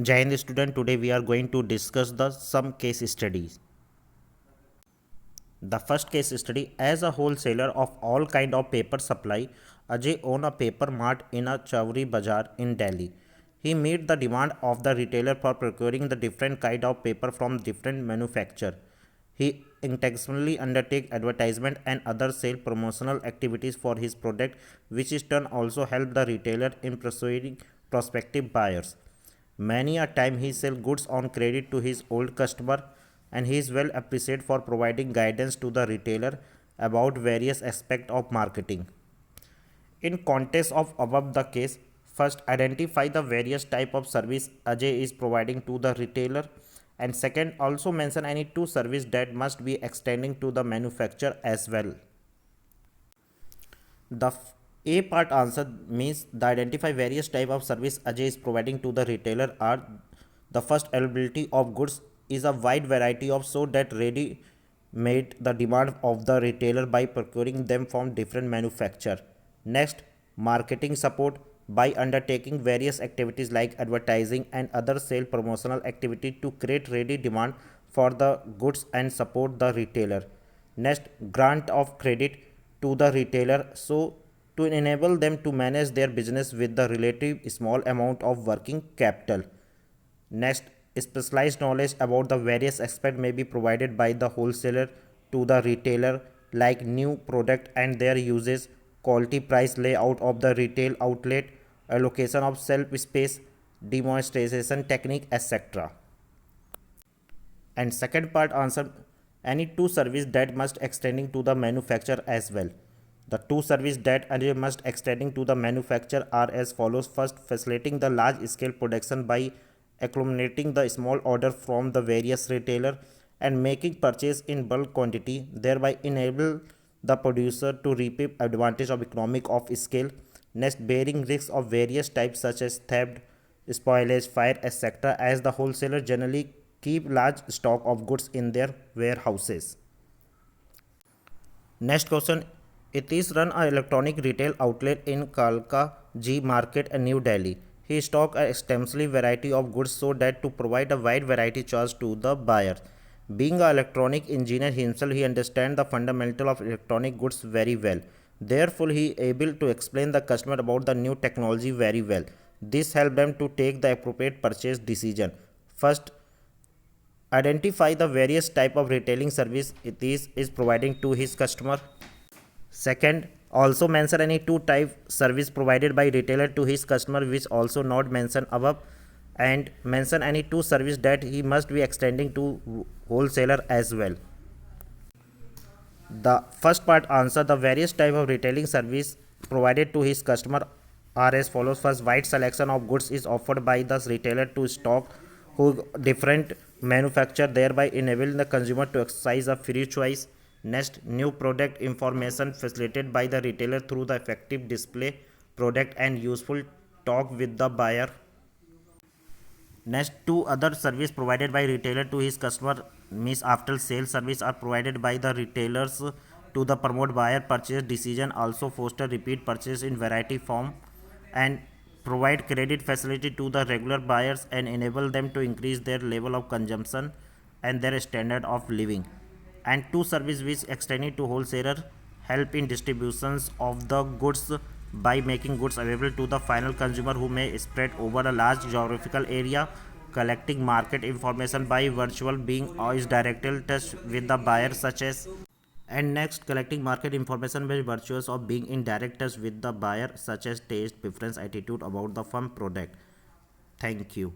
Jai Hind student, today we are going to discuss the some case studies. The first case study: as a wholesaler of all kind of paper supply, Ajay owned a paper mart in a Chowri Bazaar in Delhi. He met the demand of the retailer for procuring the different kind of paper from different manufacturer. He intentionally undertake advertisement and other sale promotional activities for his product, which in turn also help the retailer in persuading prospective buyers. Many a time he sell goods on credit to his old customer, and he is well appreciated for providing guidance to the retailer about various aspects of marketing. In context of above the case, first identify the various type of service Ajay is providing to the retailer, and second also mention any two service that must be extending to the manufacturer as well. The A part answer means the identify various type of service Ajay is providing to the retailer are: the first, availability of goods is a wide variety of so that ready made the demand of the retailer by procuring them from different manufacturer. Next, marketing support by undertaking various activities like advertising and other sale promotional activity to create ready demand for the goods and support the retailer. Next, grant of credit to the retailer so to enable them to manage their business with the relative small amount of working capital. Next, specialized knowledge about the various aspects may be provided by the wholesaler to the retailer, like new product and their uses, quality, price, layout of the retail outlet, allocation of shelf space, demonstration technique, etc. And second part answer: any two service that must extending to the manufacturer as well. The two service that must extending to the manufacturer are as follows: first, facilitating the large scale production by accumulating the small order from the various retailer and making purchase in bulk quantity, thereby enable the producer to reap advantage of economic of scale. Next, bearing risks of various types such as theft, spoilage, fire, etc., as the wholesaler generally keep large stock of goods in their warehouses. Next question: it is run an electronic retail outlet in Kalka G Market in New Delhi. He stock a extensive variety of goods so that to provide a wide variety choice to the buyer. Being an electronic engineer himself, he understands the fundamental of electronic goods very well. Therefore, he able to explain the customer about the new technology very well. This help them to take the appropriate purchase decision. First, identify the various type of retailing service it is providing to his customer. Second, also mention any two type service provided by retailer to his customer which also not mentioned above, and mention any two service that he must be extending to wholesaler as well. The first part answer: the various type of retailing service provided to his customer are as follows. First, wide selection of goods is offered by the retailer to stock who different manufacturer, thereby enabling the consumer to exercise a free choice. Next, new product information facilitated by the retailer through the effective display product and useful talk with the buyer. Next, two other service provided by retailer to his customer means after sales service are provided by the retailers to the promote buyer purchase decision, also foster repeat purchase in variety form, and provide credit facility to the regular buyers and enable them to increase their level of consumption and their standard of living. And two service which extended to wholesaler help in distributions of the goods by making goods available to the final consumer who may spread over a large geographical area. Collecting market information by virtual being is directly touch with the buyer such as. And next, collecting market information by virtues of being in direct touch with the buyer such as taste, preference, attitude about the firm product. Thank you.